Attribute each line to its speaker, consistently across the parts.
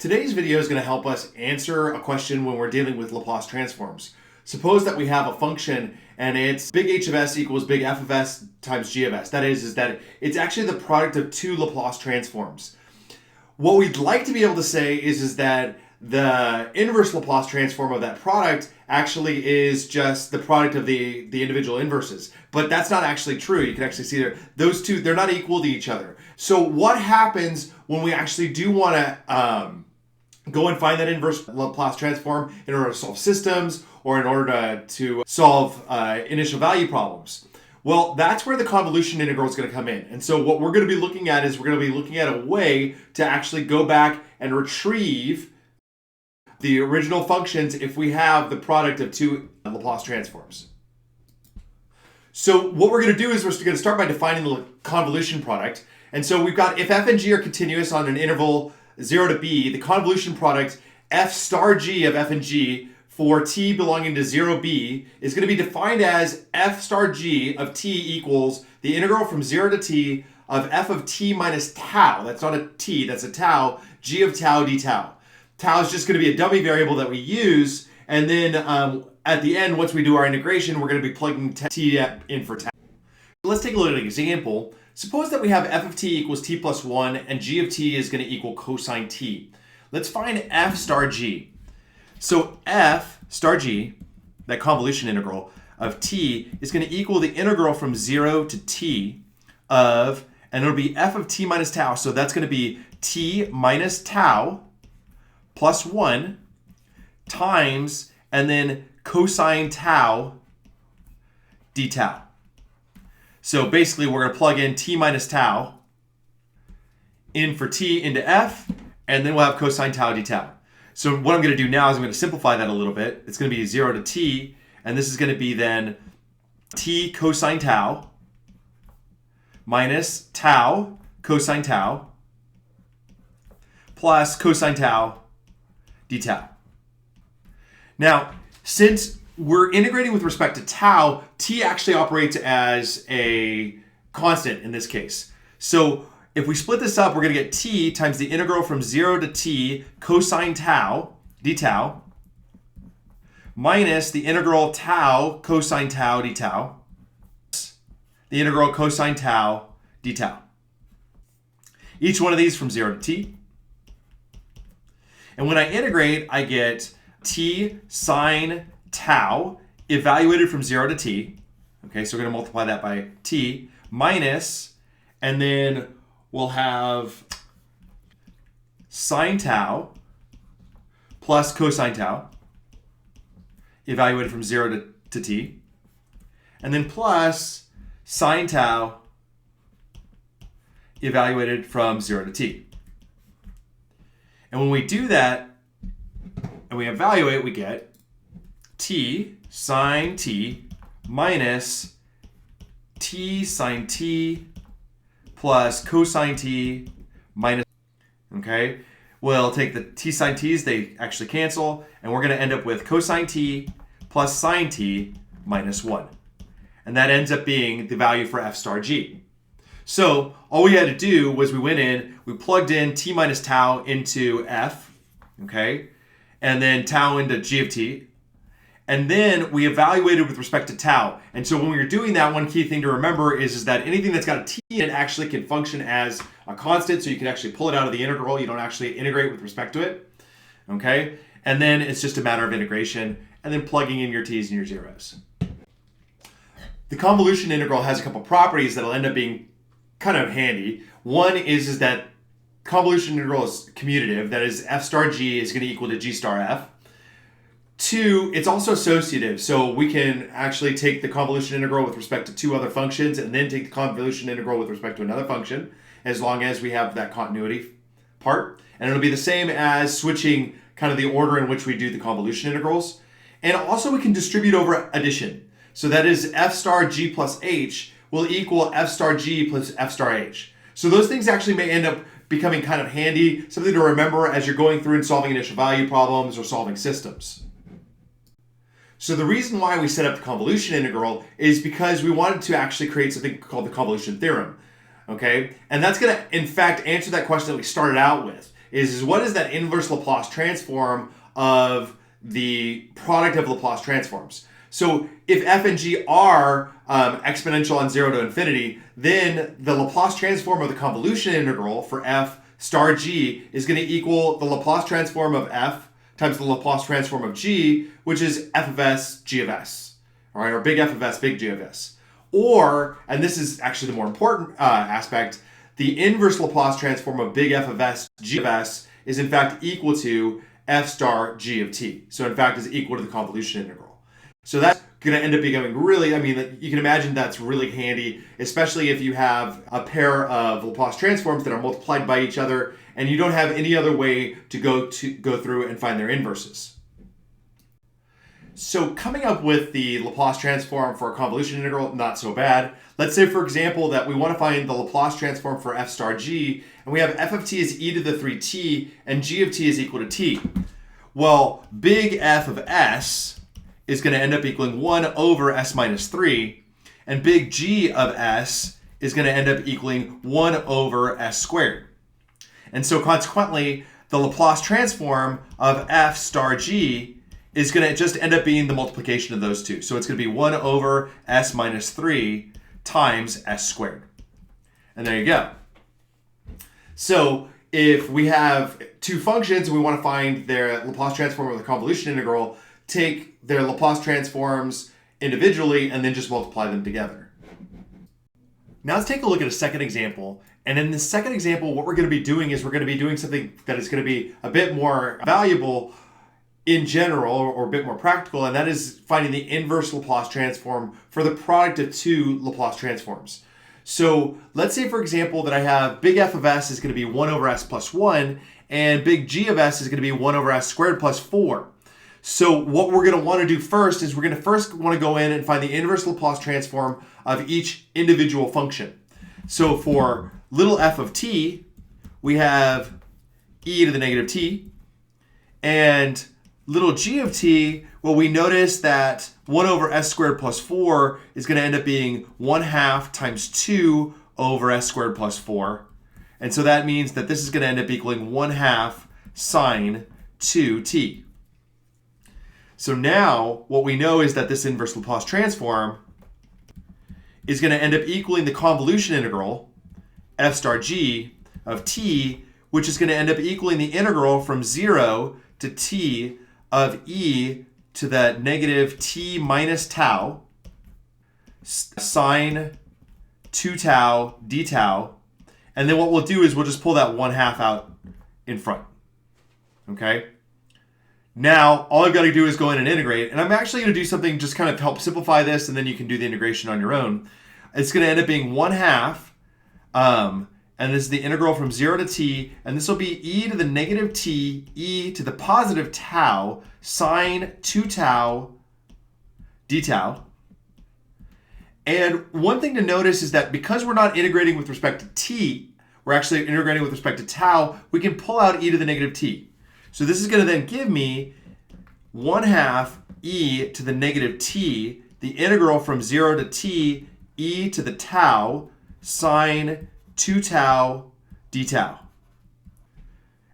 Speaker 1: Today's video is going to help us answer a question when we're dealing with Laplace transforms. Suppose that we have a function and it's big H of s equals big F of s times G of s. That is that it's actually the product of two Laplace transforms. What we'd like to be able to say is that the inverse Laplace transform of that product actually is just the product of the individual inverses. But that's not actually true. You can actually see those two, they're not equal to each other. So what happens when we actually do want to go and find that inverse Laplace transform in order to solve systems or in order to solve initial value problems? Well, that's where the convolution integral is going to come in. And so what we're going to be looking at is we're going to be looking at a way to actually go back and retrieve the original functions if we have the product of two Laplace transforms. So what we're going to do is we're going to start by defining the convolution product. And so we've got if f and g are continuous on an interval 0 to b, the convolution product f star g of f and g for t belonging to 0b is going to be defined as f star g of t equals the integral from 0 to t of f of t minus tau. That's not a t, that's a tau, g of tau d tau. Tau is just going to be a dummy variable that we use, and then at the end, once we do our integration, we're going to be plugging t in for tau. Let's take a look at an example. Suppose that we have f of t equals t plus 1 and g of t is going to equal cosine t. Let's find f star g. So f star g, that convolution integral of t, is going to equal the integral from 0 to t of, and it'll be f of t minus tau. So that's going to be t minus tau plus 1 times, and then cosine tau d tau. So basically we're going to plug in t minus tau in for t into f, and then we'll have cosine tau d tau. So what I'm going to do now is I'm going to simplify that a little bit. It's going to be 0 to t, and this is going to be then t cosine tau minus tau cosine tau plus cosine tau d tau. Now, since we're integrating with respect to tau, t actually operates as a constant in this case. So if we split this up, we're going to get t times the integral from 0 to t cosine tau d tau minus the integral tau cosine tau d tau, the integral cosine tau d tau. Each one of these from 0 to t. And when I integrate, I get t sine tau evaluated from 0 to t. Okay, so we're going to multiply that by t minus, and then we'll have sine tau plus cosine tau evaluated from 0 to t, and then plus sine tau evaluated from 0 to t. And when we do that and we evaluate, we get t sine t minus t sine t plus cosine t minus, okay? We'll take the t sine t's, they actually cancel, and we're going to end up with cosine t plus sine t minus 1. And that ends up being the value for f star g. So all we had to do was we went in, we plugged in t minus tau into f, okay? And then tau into g of t. And then we evaluated with respect to tau. And so when we were doing that, one key thing to remember is that anything that's got a t in it actually can function as a constant. So you can actually pull it out of the integral. You don't actually integrate with respect to it, okay? And then it's just a matter of integration and then plugging in your t's and your zeros. The convolution integral has a couple properties that'll end up being kind of handy. One is that convolution integral is commutative. That is, f star g is going to equal to g star f. Two, it's also associative. So we can actually take the convolution integral with respect to two other functions and then take the convolution integral with respect to another function, as long as we have that continuity part. And it'll be the same as switching kind of the order in which we do the convolution integrals. And also we can distribute over addition. So that is f star g plus h will equal f star g plus f star h. So those things actually may end up becoming kind of handy, something to remember as you're going through and solving initial value problems or solving systems. So the reason why we set up the convolution integral is because we wanted to actually create something called the convolution theorem. Okay, and that's going to in fact answer that question that we started out with. is what is that inverse Laplace transform of the product of Laplace transforms? So if f and g are exponential on 0 to infinity, then the Laplace transform of the convolution integral for f star g is going to equal the Laplace transform of f times the Laplace transform of g, which is f of s, g of s. All right, or big F of s, big g of s. Or, and this is actually the more important aspect, the inverse Laplace transform of big F of s, g of s is in fact equal to f star g of t. So in fact is equal to the convolution integral. So that's going to end up becoming really, I mean, you can imagine that's really handy, especially if you have a pair of Laplace transforms that are multiplied by each other and you don't have any other way to go through and find their inverses. So coming up with the Laplace transform for a convolution integral, not so bad. Let's say, for example, that we want to find the Laplace transform for f star g, and we have f of t is e to the 3t, and g of t is equal to t. Well, big F of s is going to end up equaling 1 over s minus 3, and big G of s is going to end up equaling 1 over s squared. And so consequently, the Laplace transform of f star g is going to just end up being the multiplication of those two. So it's going to be 1 over s minus 3 times s squared. And there you go. So if we have two functions and we want to find their Laplace transform of the convolution integral, take their Laplace transforms individually and then just multiply them together. Now let's take a look at a second example. And in the second example, what we're going to be doing is we're going to be doing something that is going to be a bit more valuable in general, or a bit more practical, and that is finding the inverse Laplace transform for the product of two Laplace transforms. So let's say, for example, that I have big F of s is going to be 1 over s plus 1, and big G of s is going to be 1 over s squared plus 4. So what we're going to want to do first is we're going to first want to go in and find the inverse Laplace transform of each individual function. So for little f of t, we have e to the negative t, and little g of t, well, we notice that 1 over s squared plus 4 is going to end up being 1/2 times 2 over s squared plus 4. And so that means that this is going to end up equaling 1/2 sine 2t. So now what we know is that this inverse Laplace transform is going to end up equaling the convolution integral, f star g of t, which is going to end up equaling the integral from 0 to t of e to the negative t minus tau sine 2 tau d tau. And then what we'll do is we'll just pull that 1/2 out in front. Okay? Now, all I've got to do is go in and integrate. And I'm actually going to do something just kind of help simplify this, and then you can do the integration on your own. It's going to end up being 1/2. And this is the integral from 0 to t, and this will be e to the negative t, e to the positive tau, sine 2 tau d tau. And one thing to notice is that because we're not integrating with respect to t, we're actually integrating with respect to tau, we can pull out e to the negative t. So this is going to then give me 1/2 e to the negative t, the integral from 0 to t, e to the tau, sine 2 tau d tau.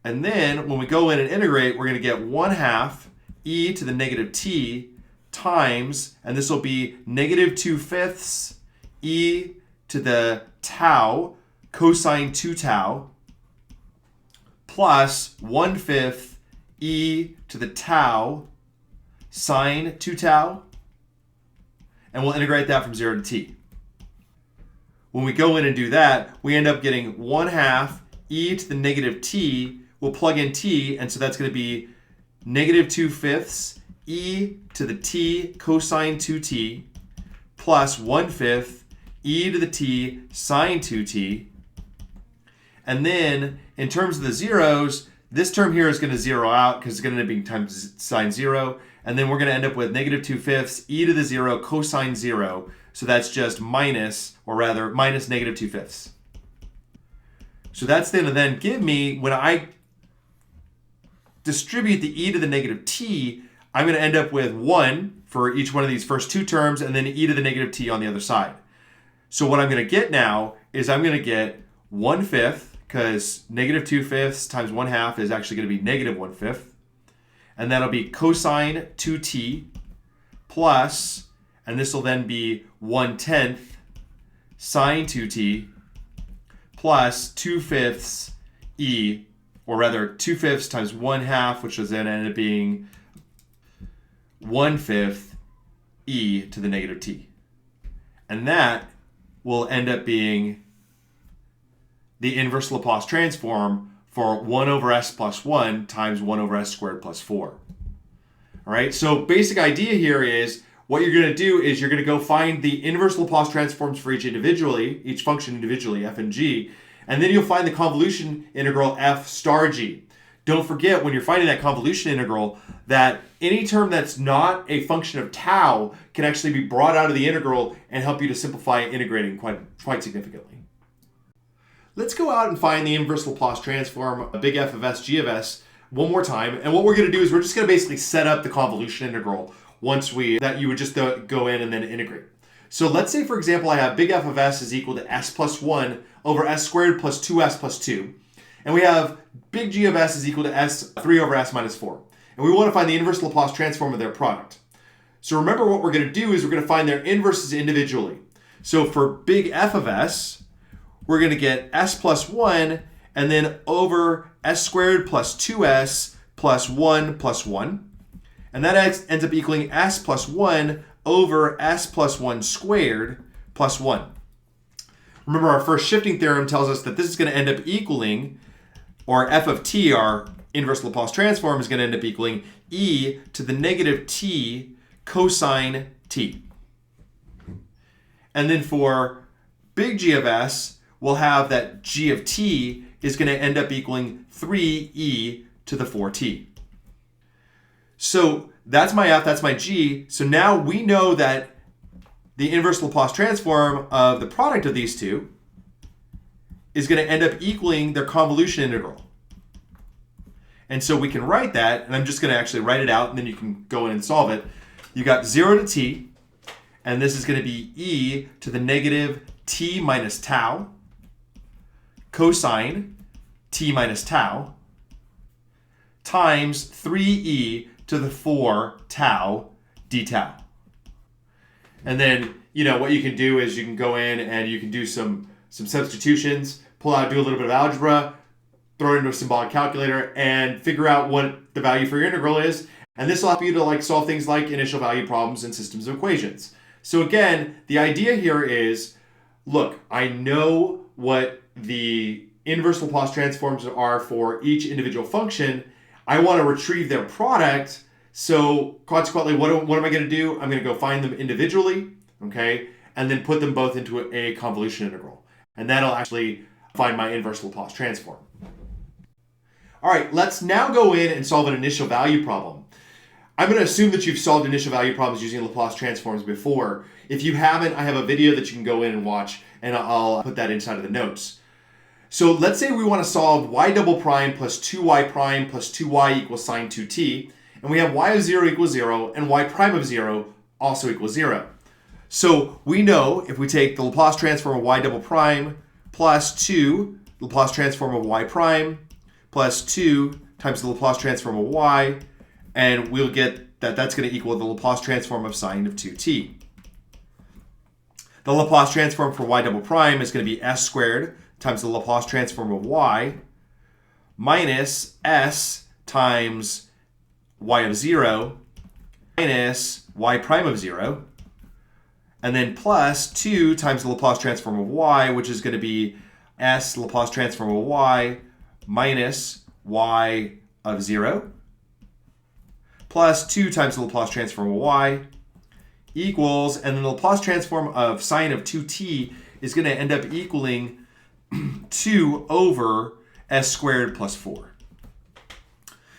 Speaker 1: And then when we go in and integrate, we're going to get 1/2 e to the negative t times, and this will be negative 2/5 e to the tau cosine 2 tau plus 1/5 e to the tau sine 2 tau. And we'll integrate that from 0 to t. When we go in and do that, we end up getting 1/2 e to the negative t. We'll plug in t, and so that's going to be negative 2/5 e to the t cosine 2t plus 1/5 e to the t sine 2t. And then in terms of the zeros, this term here is going to zero out because it's going to end up being times sine 0. And then we're going to end up with negative 2/5 e to the 0 cosine 0. So that's just minus, or rather, minus negative 2/5. So that's going to then give me, when I distribute the e to the negative t, I'm going to end up with 1 for each one of these first two terms, and then e to the negative t on the other side. So what I'm going to get now is I'm going to get 1/5, because negative 2/5 times 1/2 is actually going to be negative 1/5. And that'll be cosine 2t plus, and this will then be 1/10 sine 2t plus 2/5 e, or rather 2/5 times 1/2, which will then end up being 1/5 e to the negative t. And that will end up being the inverse Laplace transform for 1 over s plus 1 times 1 over s squared plus 4. All right, so basic idea here is what you're going to do is you're going to go find the inverse Laplace transforms for each function individually, f and g, and then you'll find the convolution integral f star g. Don't forget when you're finding that convolution integral that any term that's not a function of tau can actually be brought out of the integral and help you to simplify integrating quite significantly. Let's go out and find the inverse Laplace transform, a big F of s, g of s, one more time. And what we're going to do is we're just going to basically set up the convolution integral that you would just go in and then integrate. So let's say, for example, I have big F of s is equal to s plus 1 over s squared plus 2s plus 2. And we have big G of s is equal to s 3 over s minus 4. And we want to find the inverse Laplace transform of their product. So remember what we're going to do is we're going to find their inverses individually. So for big F of s, we're going to get s plus 1 and then over s squared plus 2s plus 1 plus 1. And that ends up equaling s plus 1 over s plus 1 squared plus 1. Remember, our first shifting theorem tells us that this is going to end up equaling, or f of t, our inverse Laplace transform, is going to end up equaling e to the negative t cosine t. And then for big G of s, we'll have that g of t is going to end up equaling 3e to the 4t. So that's my f, that's my g. So now we know that the inverse Laplace transform of the product of these two is going to end up equaling their convolution integral. And so we can write that, and I'm just going to actually write it out, and then you can go in and solve it. You got 0 to t, and this is going to be e to the negative t minus tau cosine t minus tau times 3e to the 4 tau d tau. And then, what you can do is you can go in and you can do some substitutions, do a little bit of algebra, throw it into a symbolic calculator, and figure out what the value for your integral is. And this will help you to solve things like initial value problems and systems of equations. So again, the idea here is, look, I know what the inverse Laplace transforms are for each individual function. I want to retrieve their product. So consequently, what am I going to do? I'm going to go find them individually, okay, and then put them both into a convolution integral. And that'll actually find my inverse Laplace transform. All right, let's now go in and solve an initial value problem. I'm going to assume that you've solved initial value problems using Laplace transforms before. If you haven't, I have a video that you can go in and watch, and I'll put that inside of the notes. So let's say we want to solve y double prime plus 2y prime plus 2y equals sine 2t, and we have y of 0 equals 0, and y prime of 0 also equals 0. So we know if we take the Laplace transform of y double prime plus 2 Laplace transform of y prime plus 2 times the Laplace transform of y, and we'll get that that's going to equal the Laplace transform of sine of 2t. The Laplace transform for y double prime is going to be s squared times the Laplace transform of y minus s times y of 0 minus y prime of 0, and then plus 2 times the Laplace transform of y, which is going to be s Laplace transform of y minus y of 0 plus 2 times the Laplace transform of y equals, and then the Laplace transform of sine of 2t is going to end up equaling 2 over s squared plus 4.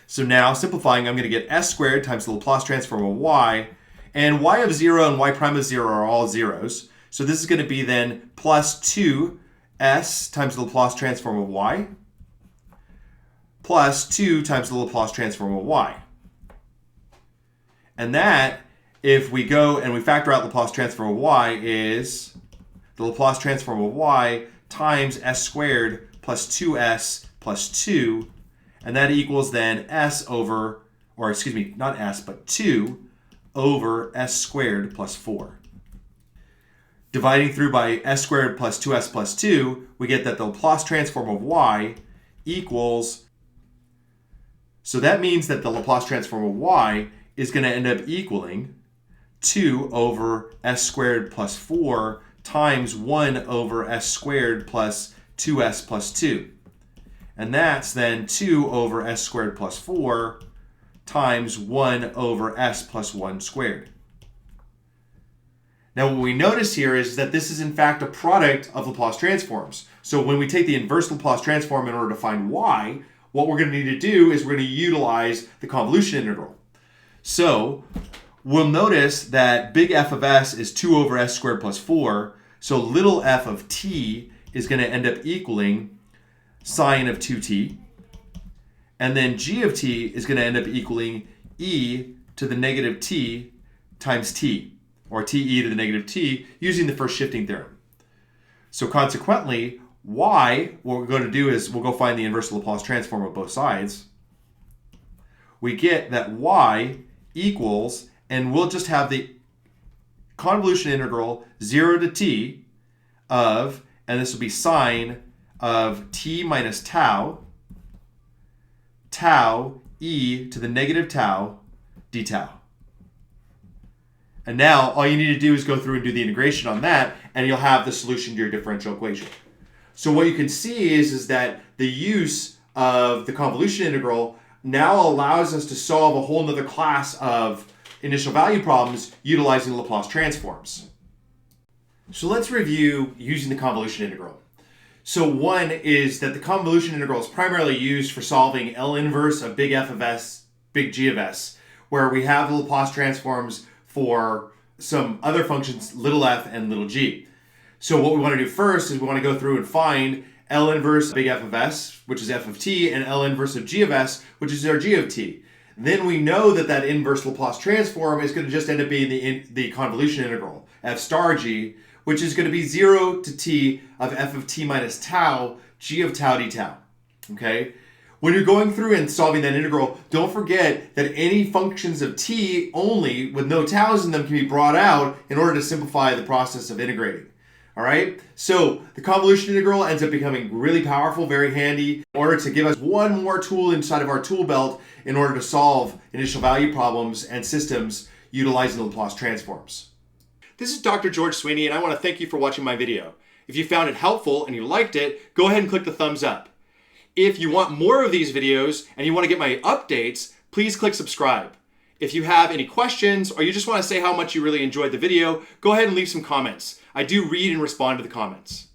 Speaker 1: So now, simplifying, I'm going to get s squared times the Laplace transform of y, and y of 0 and y prime of 0 are all zeros. So this is going to be then plus 2s times the Laplace transform of y plus 2 times the Laplace transform of y. And that, if we go and we factor out Laplace transform of y, is the Laplace transform of y times s squared plus 2s plus 2, and that equals then s over, or excuse me, not s, but 2 over s squared plus 4. Dividing through by s squared plus 2s plus 2, we get that the Laplace transform of y equals, so that means that the Laplace transform of y is going to end up equaling 2 over s squared plus 4 times 1 over s squared plus 2s plus 2. And that's then 2 over s squared plus 4 times 1 over s plus 1 squared. Now what we notice here is that this is in fact a product of Laplace transforms. So when we take the inverse Laplace transform in order to find y, what we're going to need to do is we're going to utilize the convolution integral. So we'll notice that big F of s is 2 over s squared plus 4. So little f of t is going to end up equaling sine of 2t. And then g of t is going to end up equaling e to the negative t times t, or te to the negative t, using the first shifting theorem. So consequently, y, what we're going to do is we'll go find the inverse Laplace transform of both sides. We get that y equals, and we'll just have the convolution integral 0 to t of, and this will be sine of t minus tau, tau e to the negative tau d tau. And now all you need to do is go through and do the integration on that, and you'll have the solution to your differential equation. So what you can see is that the use of the convolution integral now allows us to solve a whole nother class of initial value problems utilizing Laplace transforms. So let's review using the convolution integral. So one is that the convolution integral is primarily used for solving L inverse of big F of s, big G of s, where we have the Laplace transforms for some other functions, little f and little g. So what we want to do first is we want to go through and find L inverse of big F of s, which is f of t, and L inverse of g of s, which is our g of t. Then we know that that inverse Laplace transform is going to just end up being the convolution integral, f star g, which is going to be 0 to t of f of t minus tau, g of tau d tau. Okay? When you're going through and solving that integral, don't forget that any functions of t only with no taus in them can be brought out in order to simplify the process of integrating. All right? So the convolution integral ends up becoming really powerful, very handy, in order to give us one more tool inside of our tool belt in order to solve initial value problems and systems utilizing the Laplace transforms. This is Dr. George Sweeney, and I want to thank you for watching my video. If you found it helpful and you liked it, go ahead and click the thumbs up. If you want more of these videos and you want to get my updates, please click subscribe. If you have any questions or you just want to say how much you really enjoyed the video, go ahead and leave some comments. I do read and respond to the comments.